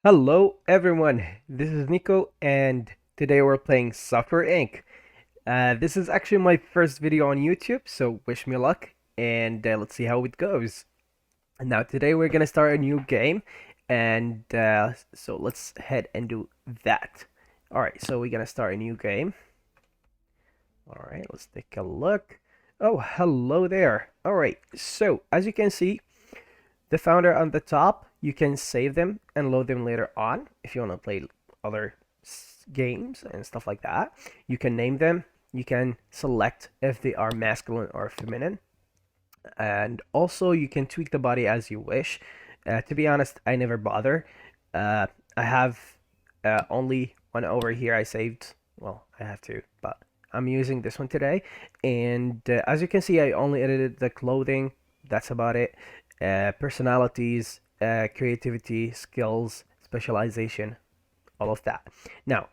Hello everyone, this is Nico and today we're playing Software Inc. This is actually my first video on YouTube, so wish me luck and let's see how it goes. Now today we're gonna start a new game and so let's head and do that. Alright, so we're gonna start a new game. Alright, let's take a look. Oh, hello there. Alright, so as you can see, the founder on the top, you can save them and load them later on if you want to play other games and stuff like that. You can name them. You can select if they are masculine or feminine. And also you can tweak the body as you wish. To be honest, I never bother. I have only one over here I saved. Well, I have two, but I'm using this one today. And as you can see, I only edited the clothing. That's about it. Personalities, creativity, skills, specialization, all of that. Now,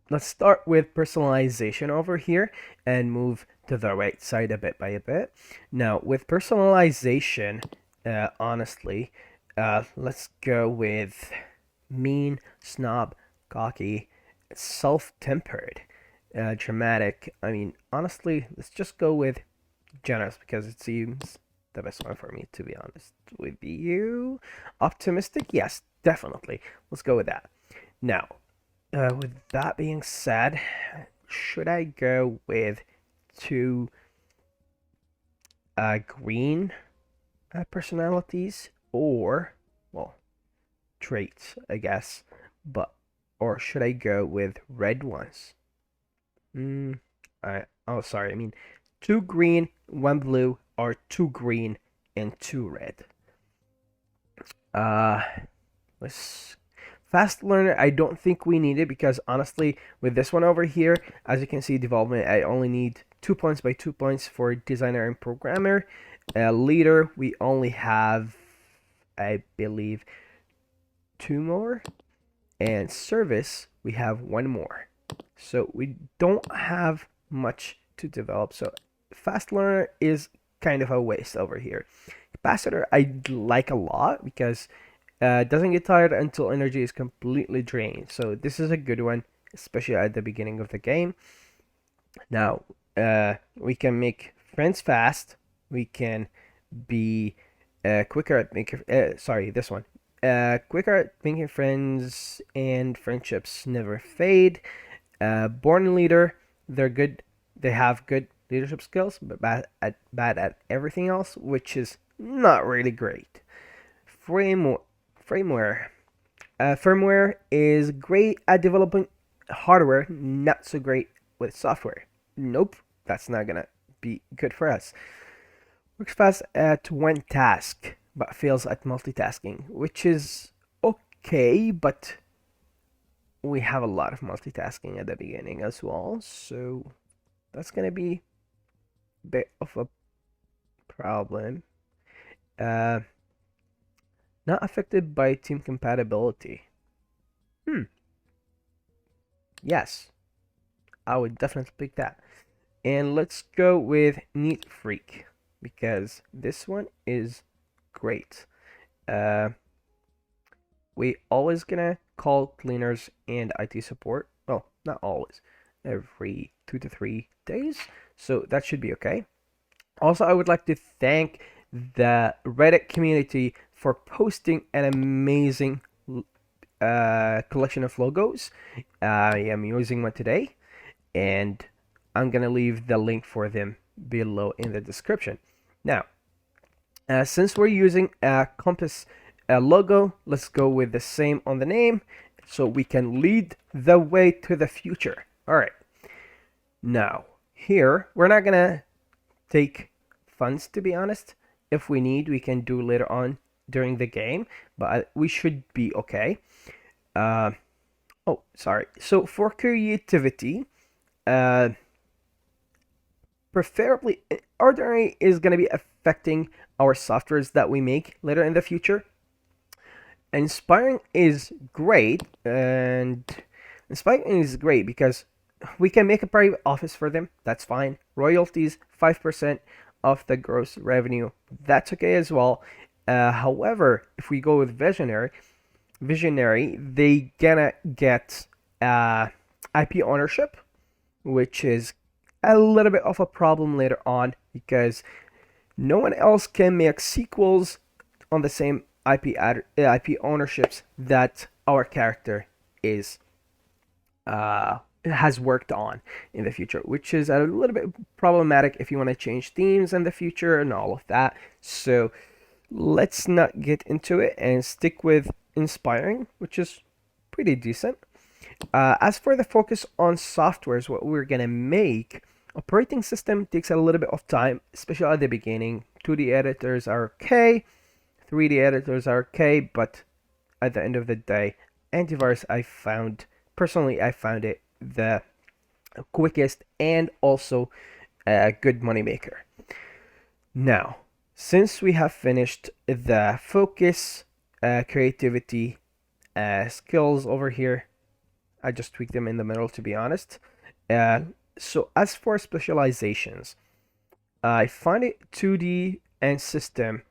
let's start with personalization over here and move to the right side a bit by a bit. Now, with personalization, honestly, let's go with mean, snob, cocky, self-tempered, dramatic. I mean, honestly, let's just go with generous because it seems the best one for me, to be honest with you. Optimistic, yes, definitely. Let's go with that. Now, with that being said, should I go with two green personalities or, well, traits, I guess, but or should I go with red ones? Oh, sorry. I mean, two green, one blue, or two green and two red. Uh, let's fast learner. I don't think we need it because honestly, with this one over here, as you can see, development, I only need 2 points by 2 points for designer and programmer. Leader, we only have, I believe, two more, and service, we have one more. So we don't have much to develop. So fast learner is kind of a waste over here. Capacitor I like a lot because it doesn't get tired until energy is completely drained. So this is a good one, especially at the beginning of the game. Now, we can make friends fast. We can be quicker at making, sorry, this one. Quicker at making friends and friendships never fade. Born leader, they're good. They have good leadership skills, but bad at everything else, which is not really great. Firmware. Firmware is great at developing hardware, not so great with software. Nope, that's not gonna be good for us. Works fast at one task, but fails at multitasking, which is okay, but we have a lot of multitasking at the beginning as well, so that's gonna be a bit of a problem. Uh, Not affected by team compatibility. Yes, I would definitely pick that. And let's go with neat freak because this one is great. We always gonna call cleaners and IT support. Well, not always, every 2 to 3 days. So that should be okay. Also, I would like to thank the Reddit community for posting an amazing collection of logos. I am using one today, and I'm gonna leave the link for them below in the description. Now, since we're using a compass logo, let's go with the same on the name so we can lead the way to the future. All right. Now, here, we're not gonna take funds, to be honest. If we need, we can do later on during the game, but we should be okay. Oh, sorry. So for creativity, preferably ordinary is going to be affecting our softwares that we make later in the future. Inspiring is great, and inspiring is great because we can make a private office for them. That's fine. Royalties 5%. of the gross revenue, that's okay as well. However, if we go with visionary, they gonna get IP ownership, which is a little bit of a problem later on because no one else can make sequels on the same IP ownerships that our character is has worked on in the future, which is a little bit problematic if you want to change themes in the future and all of that. So let's not get into it and stick with inspiring, which is pretty decent. As for the focus on softwares, what we're gonna make, operating system takes a little bit of time, especially at the beginning. 2D editors are okay, 3D editors are okay, but at the end of the day, antivirus I found it the quickest and also a good moneymaker. Now, since we have finished the focus, creativity, skills over here, I just tweaked them in the middle to be honest. So as for specializations, I find it 2D and system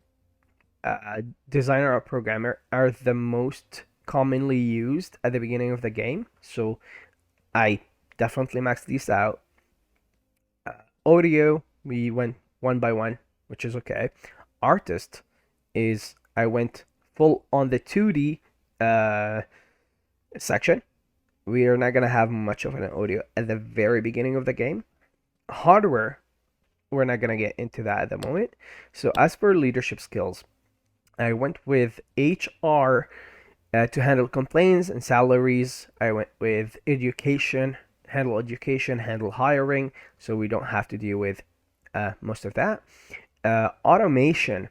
designer or programmer are the most commonly used at the beginning of the game. So I definitely maxed these out. Audio, we went one by one, which is okay. Artist is I went full on the 2D section. We are not gonna have much of an audio at the very beginning of the game. Hardware, we're not gonna get into that at the moment. So as for leadership skills, I went with HR to handle complaints and salaries. I went with education, handle hiring, so we don't have to deal with most of that. Automation,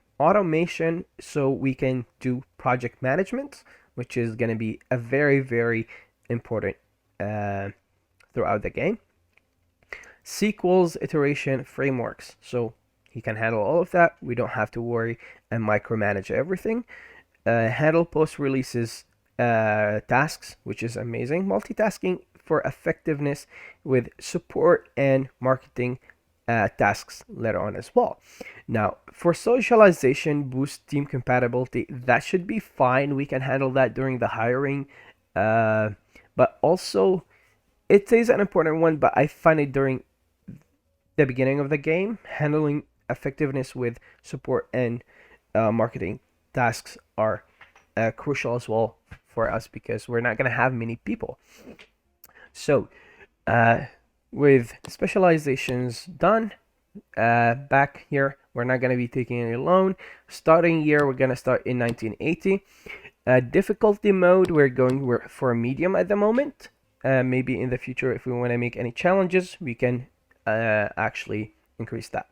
so we can do project management, which is going to be a very, very important throughout the game. Sequels, iteration, frameworks, so he can handle all of that. We don't have to worry and micromanage everything. Handle post-releases tasks, which is amazing. Multitasking for effectiveness with support and marketing tasks later on as well. Now, for socialization, boost team compatibility, that should be fine. We can handle that during the hiring. But also, it is an important one, but I find it during the beginning of the game, handling effectiveness with support and marketing tasks are crucial as well for us because we're not going to have many people. So with specializations done, back here we're not going to be taking any loan. Starting year, we're going to start in 1980. Difficulty mode, we're going for medium at the moment. Maybe in the future, if we want to make any challenges, we can actually increase that.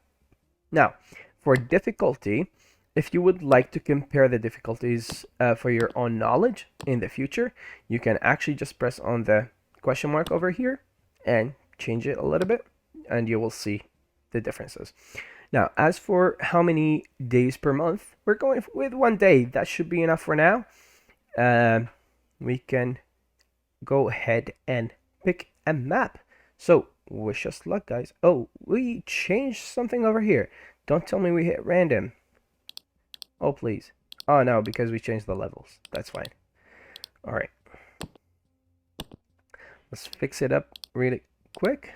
Now, for difficulty, if you would like to compare the difficulties for your own knowledge in the future, you can actually just press on the question mark over here and change it a little bit, and you will see the differences. Now, as for how many days per month, we're going with 1 day. That should be enough for now. We can go ahead and pick a map. So, wish us luck, guys. Oh, we changed something over here. Don't tell me we hit random. Oh, please. Oh, no, because we changed the levels. That's fine. All right. Let's fix it up really quick.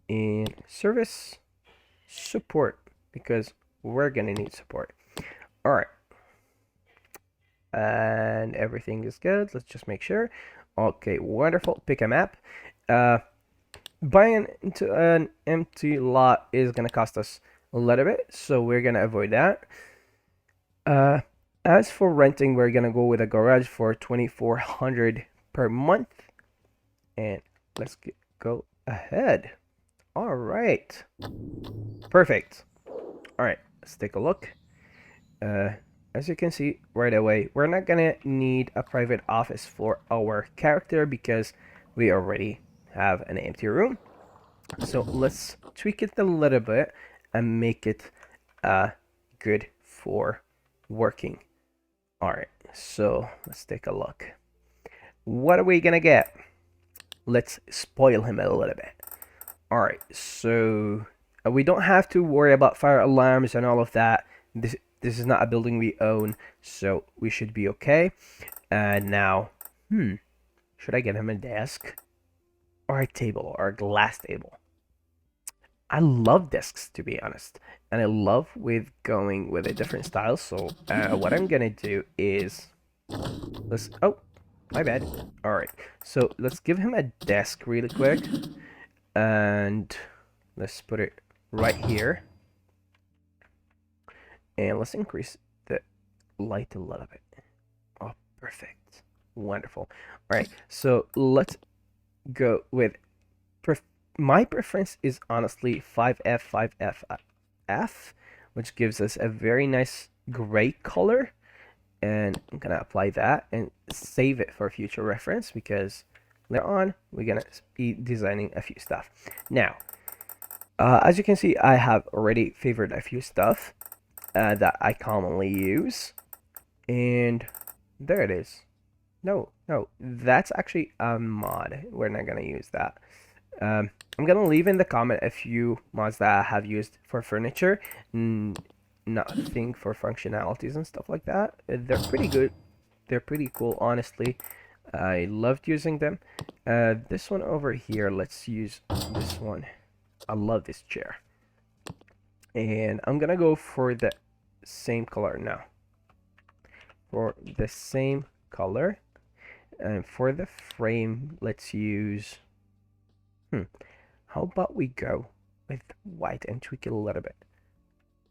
In service, support, because we're going to need support. All right. And everything is good. Let's just make sure. Okay, wonderful. Pick a map. Buying into an empty lot is going to cost us a little bit, so we're going to avoid that. As for renting, we're going to go with a garage for $2,400 per month. And let's go ahead. All right. Perfect. All right, let's take a look. As you can see right away, we're not going to need a private office for our character because we already have an empty room. So let's tweak it a little bit and make it good for working. All right, so let's take a look. What are we gonna get? Let's spoil him a little bit. All right, so We don't have to worry about fire alarms and all of that. This is not a building we own, so we should be okay. And now, should I get him a desk or a table or a glass table? I love desks, to be honest, and I love with going with a different style. So what I'm gonna do is let's. Oh, my bad. All right, so let's give him a desk really quick, and let's put it right here, and let's increase the light a little bit. Oh, perfect, wonderful. All right, so let's go with my preference is honestly 5F, 5F, which gives us a very nice gray color. And I'm gonna apply that and save it for future reference because later on we're gonna be designing a few stuff. Now, as you can see, I have already favored a few stuff that I commonly use, and there it is. No, that's actually a mod. We're not gonna use that. I'm gonna leave in the comment a few mods that I have used for furniture, nothing for functionalities and stuff like that. They're pretty good. They're pretty cool, honestly. I loved using them. This one over here, let's use this one. I love this chair. And I'm gonna go for the same color now. For the same color. And for the frame, let's use... How about we go with white and tweak it a little bit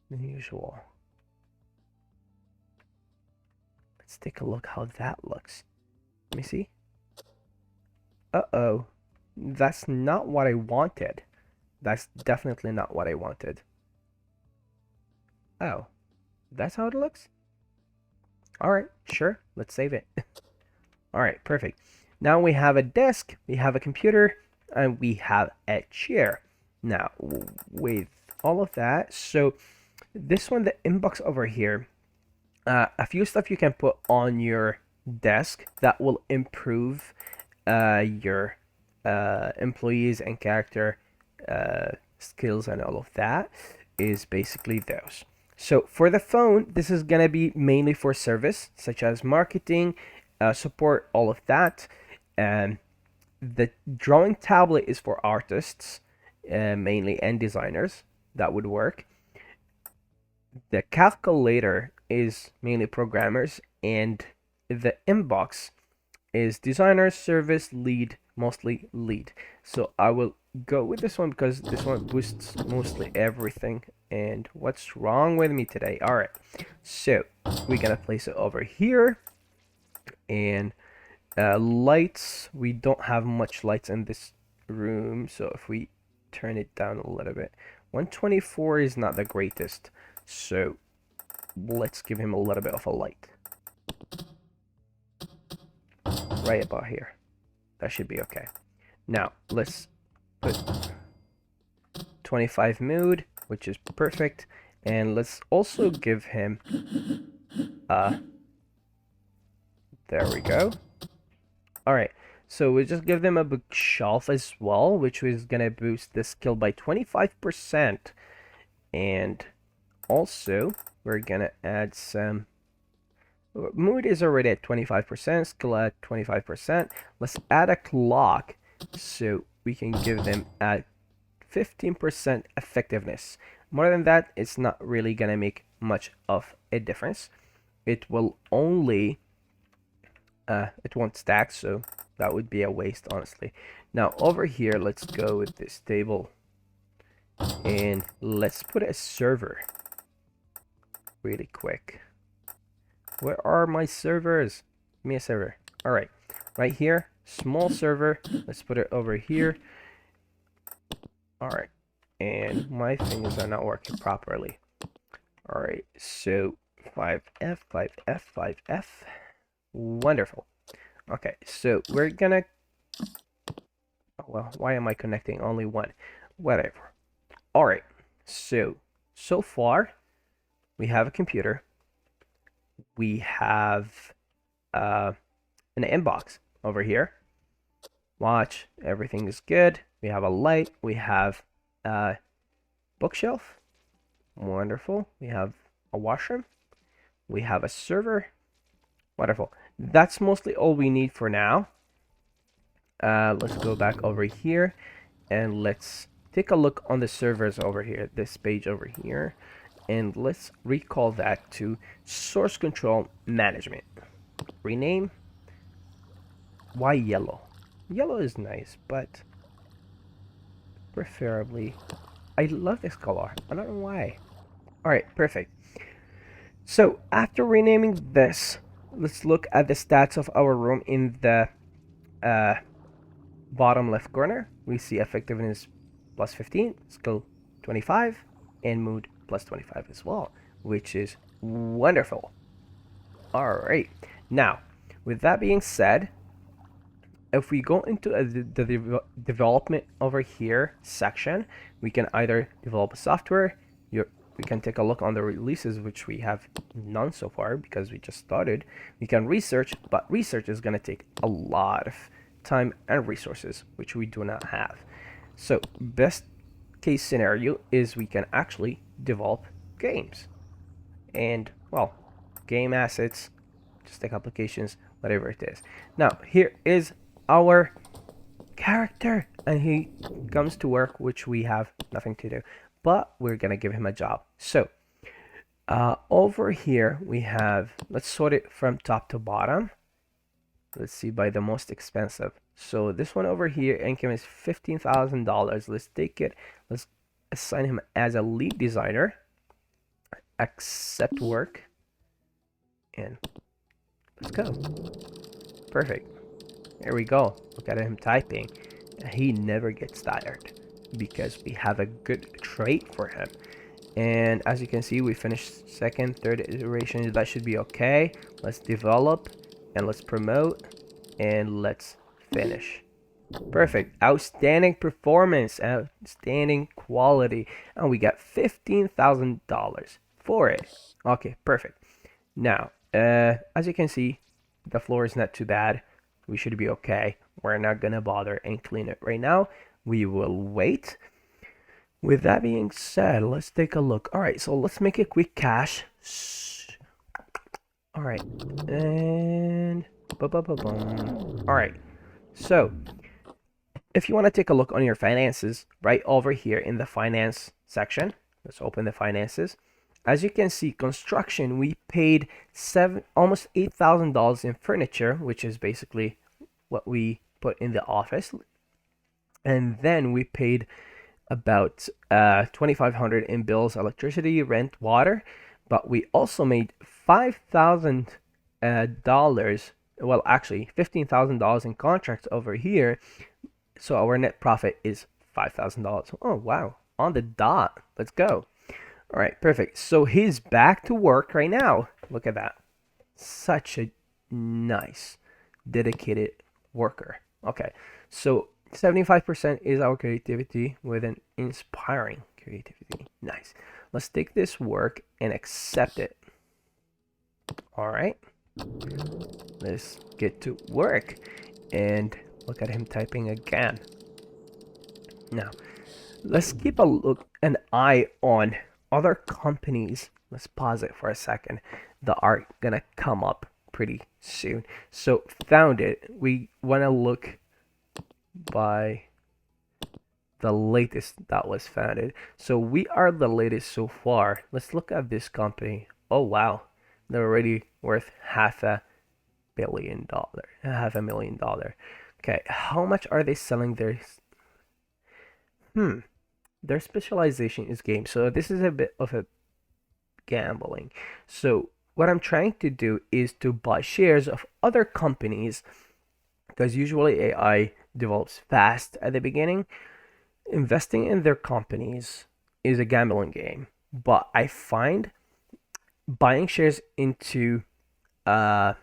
than usual. Let's take a look how that looks. Let me see. Uh-oh. That's not what I wanted. That's definitely not what I wanted. Oh. That's how it looks? Alright, sure. Let's save it. Alright, perfect. Now we have a desk, we have a computer, and we have a chair. Now, with all of that, so this one, the inbox over here, a few stuff you can put on your desk that will improve your employees and character skills and all of that is basically those. So for the phone, this is gonna be mainly for service, such as marketing, support, all of that. And the drawing tablet is for artists, mainly, and designers. That would work. The calculator is mainly programmers, and the inbox is designer, service, lead, mostly lead. So I will go with this one because this one boosts mostly everything. And what's wrong with me today? All right, so we're gonna place it over here. And lights, we don't have much lights in this room, so if we turn it down a little bit, 124 is not the greatest, so let's give him a little bit of a light right about here. That should be okay. Now let's put 25 mood, which is perfect, and let's also give him there we go. Alright, so we just give them a bookshelf as well, which is gonna boost the skill by 25%. And also, we're gonna add some... Mood is already at 25%, skill at 25%. Let's add a clock, so we can give them a 15% effectiveness. More than that, it's not really gonna make much of a difference. It will only... it won't stack, so that would be a waste, honestly. Now over here, let's go with this table and let's put a server really quick. Where are my servers? Give me a server. All right, right here, small server. Let's put it over here. All right, and my fingers are not working properly. All right, so 5F, 5F, 5F. Wonderful. Okay, so we're gonna... Oh, well, why am I connecting only one? Whatever. Alright, so far, we have a computer. We have an inbox over here. Watch, everything is good. We have a light. We have bookshelf. Wonderful. We have a washroom. We have a server. Wonderful. That's mostly all we need for now. Let's go back over here and let's take a look on the servers over here, this page over here, and let's recall that to source control management. Rename. Why yellow? Yellow is nice, but preferably, I love this color. I don't know why. All right, perfect. So after renaming this, let's look at the stats of our room in the bottom left corner. We see effectiveness plus 15, skill 25, and mood plus 25 as well, which is wonderful. All right. Now, with that being said, if we go into the development over here section, we can either develop a software. We can take a look on the releases, which we have none so far because we just started. We can research, but research is going to take a lot of time and resources, which we do not have. So best case scenario is we can actually develop games and, well, game assets, just like applications, whatever it is. Now here is our character, and he comes to work, which we have nothing to do, but we're gonna give him a job. So over here we have, let's sort it from top to bottom. Let's see by the most expensive. So this one over here, income is $15,000. Let's take it. Let's assign him as a lead designer. Accept work, and let's go. Perfect. There we go. Look at him typing. He never gets tired because we have a good trait for him. And as you can see, we finished second, third iteration. That should be okay. Let's develop and let's promote and let's finish. Perfect. Outstanding performance, outstanding quality, and we got $15,000 for it. Okay, perfect. Now, as you can see, the floor is not too bad. We should be okay. We're not gonna bother and clean it right now. We will wait. With that being said, let's take a look. All right, so let's make a quick cache. All right, and all right. So if you want to take a look on your finances, right over here in the finance section, let's open the finances. As you can see, construction, we paid almost $8,000 in furniture, which is basically what we put in the office. And then we paid about $2,500 in bills, electricity, rent, water. But we also made $5,000, well, actually $15,000 in contracts over here. So our net profit is $5,000. Oh, wow. On the dot. Let's go. All right, perfect. So he's back to work right now. Look at that. Such a nice, dedicated worker. Okay, so 75% is our creativity with an inspiring creativity. Nice. Let's take this work and accept it. All right. Let's get to work. And look at him typing again. Now, let's keep an eye on other companies. Let's pause it for a second that are gonna come up pretty soon. So found it. We want to look by the latest that was founded. So we are the latest so far. Let's look at this company. Oh wow, they're already worth $500 million. Okay, how much are they selling their their specialization is games. So this is a bit of a gambling. So what I'm trying to do is to buy shares of other companies, because usually AI develops fast at the beginning. Investing in their companies is a gambling game, but I find buying shares into an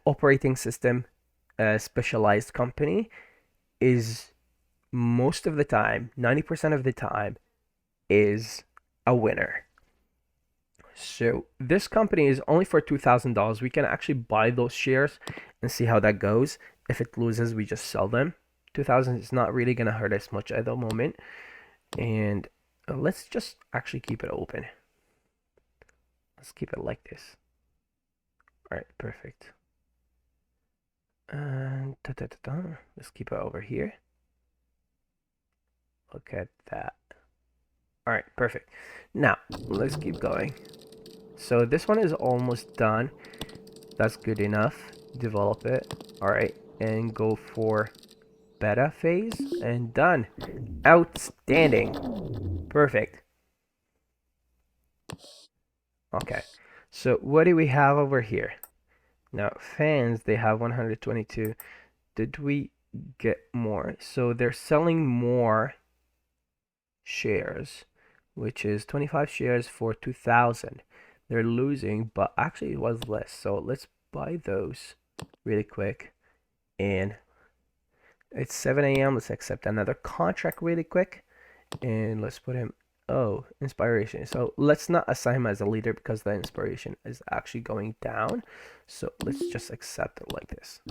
operating system, a specialized company, is most of the time, 90% of the time, is a winner. So this company is only for $2,000. We can actually buy those shares and see how that goes. If it loses, we just sell them. 2,000 is not really gonna hurt us much at the moment. And let's just actually keep it open. Let's keep it like this. All right, perfect. And let's keep it over here. Look at that. All right, perfect. Now, let's keep going. So this one is almost done. That's good enough. Develop it. All right, and go for beta phase and done. Outstanding. Perfect. Okay. So what do we have over here? Now, fans, they have 122. Did we get more? So they're selling more shares, which is 25 shares for 2,000. They're losing, but actually it was less. So let's buy those really quick. And it's 7 a.m. Let's accept another contract really quick. And let's put him, oh, inspiration. So let's not assign him as a leader because the inspiration is actually going down. So let's just accept it like this.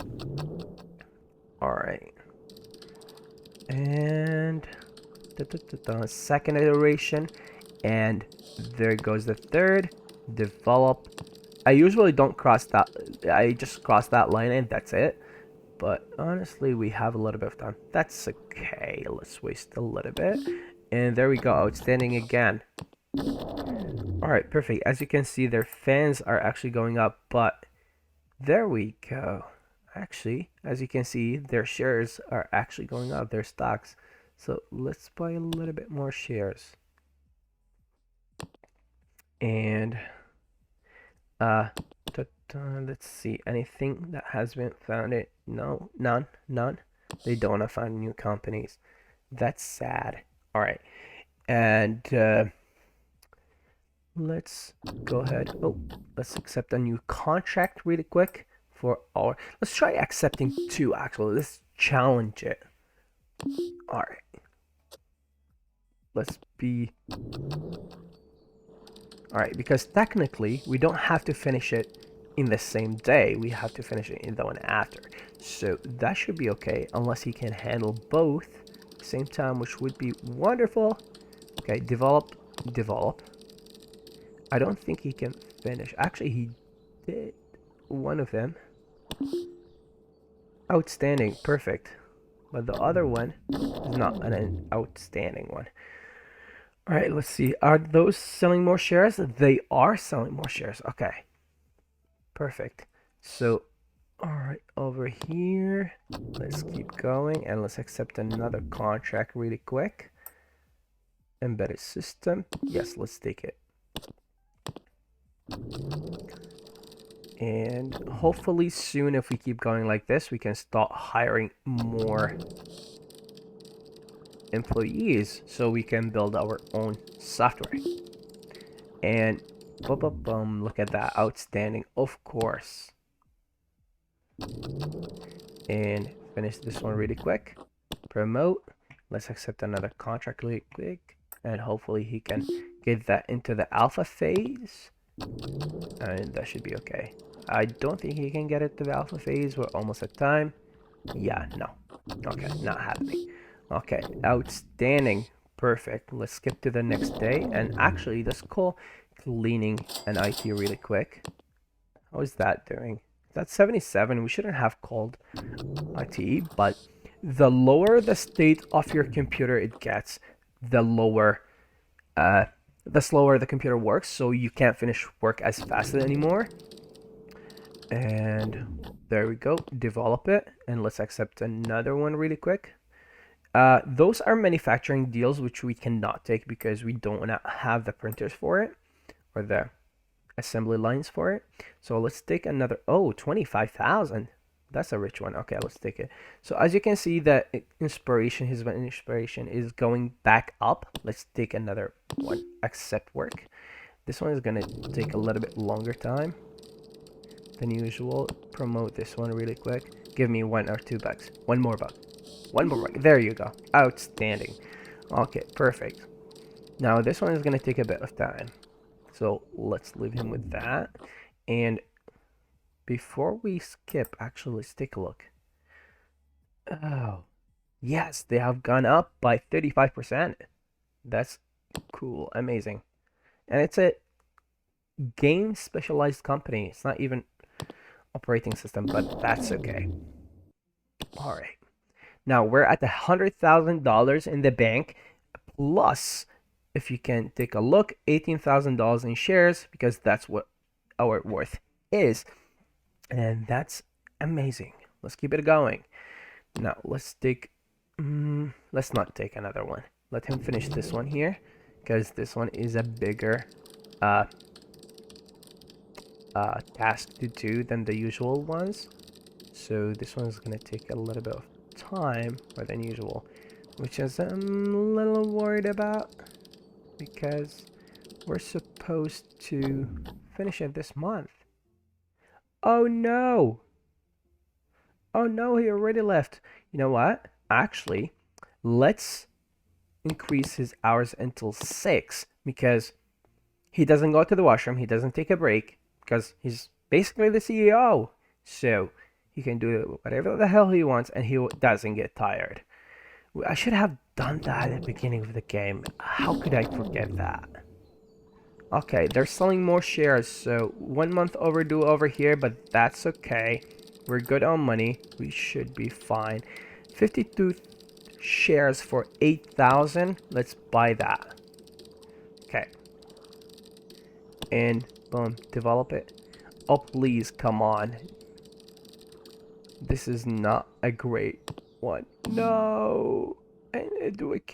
All right. And second iteration. And there goes the third. Develop. I usually don't cross that. I just cross that line and that's it. But honestly, we have a little bit of time. That's okay. Let's waste a little bit. And there we go. Outstanding again. Alright, perfect. As you can see, their fans are actually going up. But there we go. Actually, as you can see, their shares are actually going up. Their stocks. So let's buy a little bit more shares. And let's see, anything that has been founded? No, none. They don't want to find new companies. That's sad. All right, and let's go ahead. Oh, let's accept a new contract really quick for our. Let's try accepting two. Actually, let's challenge it. All right, let's be. All right, because technically we don't have to finish it in the same day. We have to finish it in the one after. So that should be okay, unless he can handle both at the same time, which would be wonderful. Okay, develop. I don't think he can finish. Actually, he did one of them. Outstanding, perfect. But the other one is not an outstanding one. All right, let's see. Are those selling more shares? They are selling more shares. Okay. Perfect. So, all right, over here, let's keep going and let's accept another contract really quick. Embedded system. Yes, let's take it. And hopefully soon, if we keep going like this, we can start hiring more employees so we can build our own software. And look at that, outstanding, of course. And finish this one really quick. Promote. Let's accept another contract really quick, and hopefully he can get that into the alpha phase, and that should be okay. I don't think he can get it to the alpha phase. We're almost at time. Yeah, no. Okay, not happening. Okay, outstanding. Perfect. Let's skip to the next day. And actually, let's call cleaning an IT really quick. How is that doing? That's 77. We shouldn't have called IT, but the lower the state of your computer it gets, the slower the computer works, so you can't finish work as fast anymore. And there we go. Develop it, and let's accept another one really quick. Those are manufacturing deals which we cannot take because we don't have the printers for it or the assembly lines for it. So let's take another. Oh, 25,000. That's a rich one. Okay, let's take it. So as you can see, that his inspiration is going back up. Let's take another one. Accept work. This one is gonna take a little bit longer time than usual. Promote this one really quick. Give me $1 or $2. One more buck. One more buck. There you go. Outstanding. Okay, perfect. Now this one is gonna take a bit of time. So let's leave him with that. And before we skip, actually, let's take a look. Oh, yes, they have gone up by 35%. That's cool, amazing. And it's a game specialized company. It's not even operating system, but that's okay. All right. Now we're at $100,000 in the bank, plus, if you can take a look, $18,000 in shares because that's what our worth is, and that's amazing. Let's keep it going. Now let's not take another one. Let him finish this one here, because this one is a bigger uh, task to do than the usual ones. So this one's gonna take a little bit of time more than usual, which is I'm a little worried about because we're supposed to finish it this month. Oh no! Oh no, he already left. You know what? Actually, let's increase his hours until 6 because he doesn't go to the washroom, he doesn't take a break because he's basically the CEO. So he can do whatever the hell he wants and he doesn't get tired. I should have done that at the beginning of the game. How could I forget that? Okay, they're selling more shares, so 1 month overdue over here, but that's okay. We're good on money. We should be fine. 52 shares for 8,000. Let's buy that. Okay. And boom, develop it. Oh, please, come on. This is not a great one. No. I need to do it.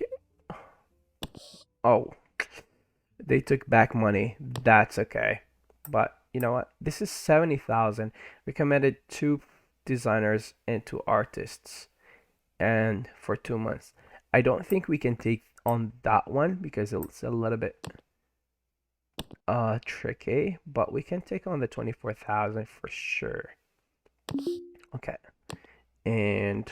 Oh, they took back money. That's okay. But you know what? This is 70,000. We committed 2 designers and 2 artists, and for 2 months. I don't think we can take on that one because it's a little bit tricky, but we can take on the 24,000 for sure. Okay. And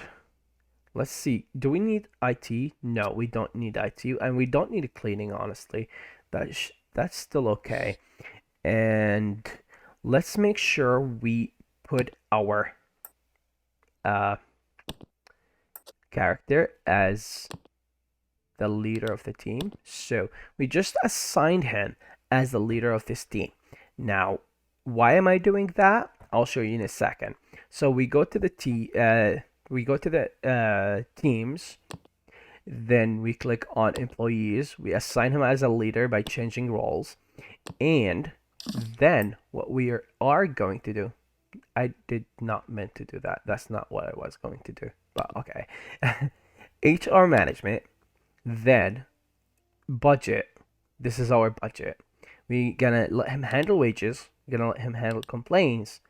let's see. Do we need IT? No, we don't need IT, and we don't need cleaning, honestly. That's still okay. And let's make sure we put our uh, character as the leader of the team. So we just assigned him as the leader of this team. Now, why am I doing that? I'll show you in a second. So we go to the teams, then we click on employees. We assign him as a leader by changing roles, and then what we are going to do. I did not meant to do that. That's not what I was going to do. But okay. HR management, then budget. This is our budget. We gonna let him handle wages. We're gonna let him handle complaints.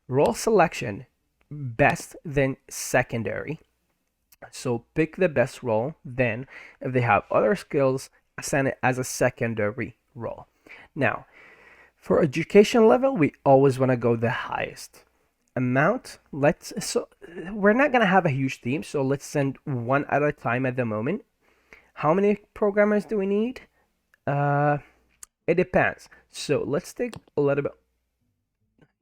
Role selection, best then secondary. So pick the best role. Then, if they have other skills, assign it as a secondary role. Now, for education level, we always want to go the highest amount. So we're not gonna have a huge team, so let's send one at a time at the moment. How many programmers do we need? It depends. So let's take a little bit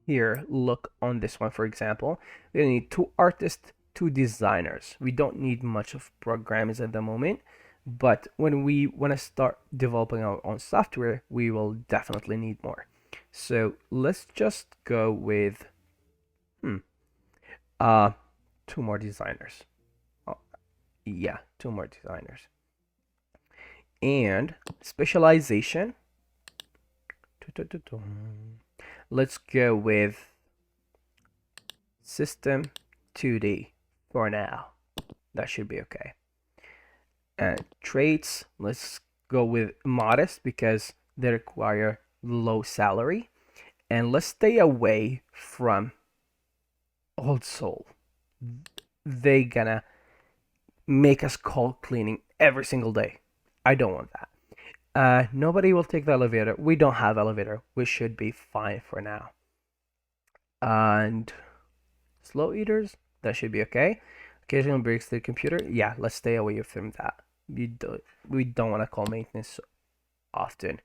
here. Look on this one, for example. We need 2 artists, 2 designers. We don't need much of programmers at the moment, but when we want to start developing our own software, we will definitely need more. So let's just go with 2 more designers. Oh, yeah, 2 more designers. And specialization. Let's go with system 2D for now. That should be okay. And traits, let's go with modest because they require low salary. And let's stay away from old soul. They gonna make us cold cleaning every single day. I don't want that. Nobody will take the elevator. We don't have elevator. We should be fine for now. And slow eaters, that should be okay. Occasional breaks to the computer. Yeah, let's stay away from that. We don't want to call maintenance often.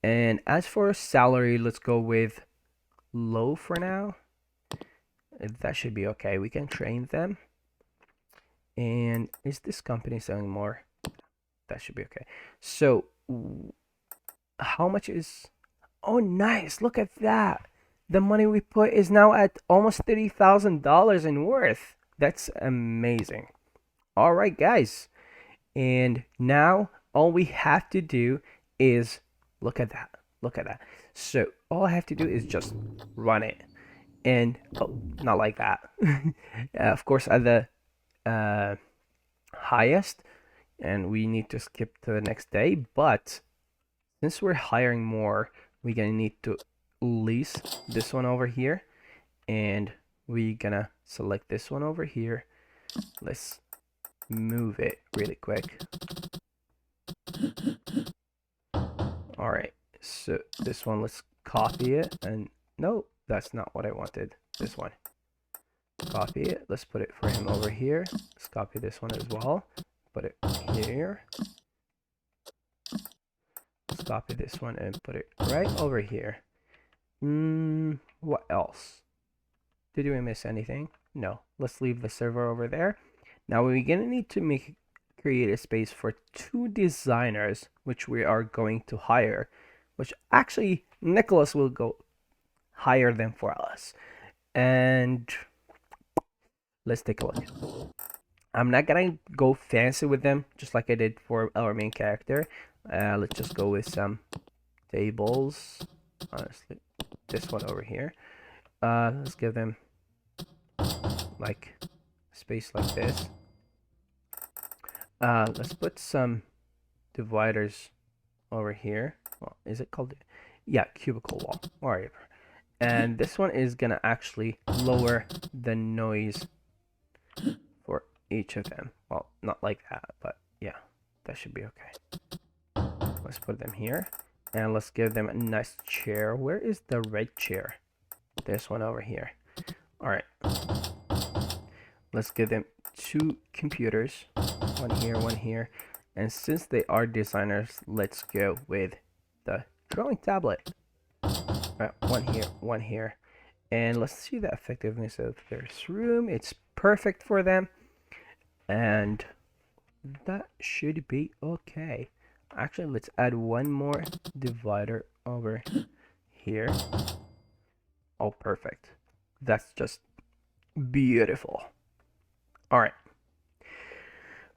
And as for salary, let's go with low for now. That should be okay. We can train them. And is this company selling more? that should be okay. So how much is, oh nice, look at that. The money we put is now at almost $30,000 in worth. That's amazing. All right, guys. And now all we have to do is look at that. Look at that. So all I have to do is just run it. And oh, not like that. Of course, at the highest, and we need to skip to the next day. But since we're hiring more, we're gonna need to lease this one over here, and we're gonna select this one over here. Let's move it really quick. All right, so this one, let's copy it, and no, that's not what I wanted. This one, copy it. Let's put it for him over here. Let's copy this one as well. Put it here. Let's copy this one and put it right over here. What else? Did we miss anything? No. Let's leave the server over there. Now we're gonna need to create a space for 2 designers, which we are going to hire, which actually Nicholas will go hire them for us. And let's take a look. I'm not gonna go fancy with them, just like I did for our main character. Let's just go with some tables. Honestly, this one over here. Let's give them like space like this. Let's put some dividers over here. Well, is it called? Yeah, cubicle wall. Whatever. And this one is gonna actually lower the noise for each of them. Well, not like that, but yeah, that should be okay. Let's put them here, and let's give them a nice chair. Where is the red chair? This one over here. All right. Let's give them 2 computers, one here, and since they are designers, let's go with the drawing tablet. Right, one here, and let's see the effectiveness of this room. It's perfect for them, and that should be okay. Actually, let's add one more divider over here. Oh, perfect. That's just beautiful. All right.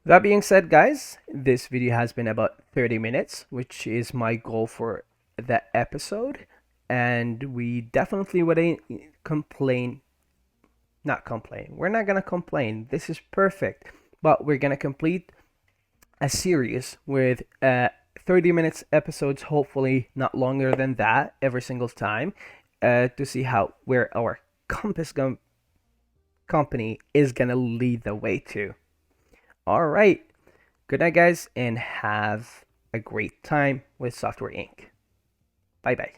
That being said, guys, this video has been about 30 minutes, which is my goal for the episode. And we definitely wouldn't complain. Not complain. We're not going to complain. This is perfect. But we're going to complete a series with 30 minutes episodes, hopefully not longer than that every single time, to see where our compass company is gonna lead the way to. All right, good night, guys, and have a great time with Software Inc. Bye bye.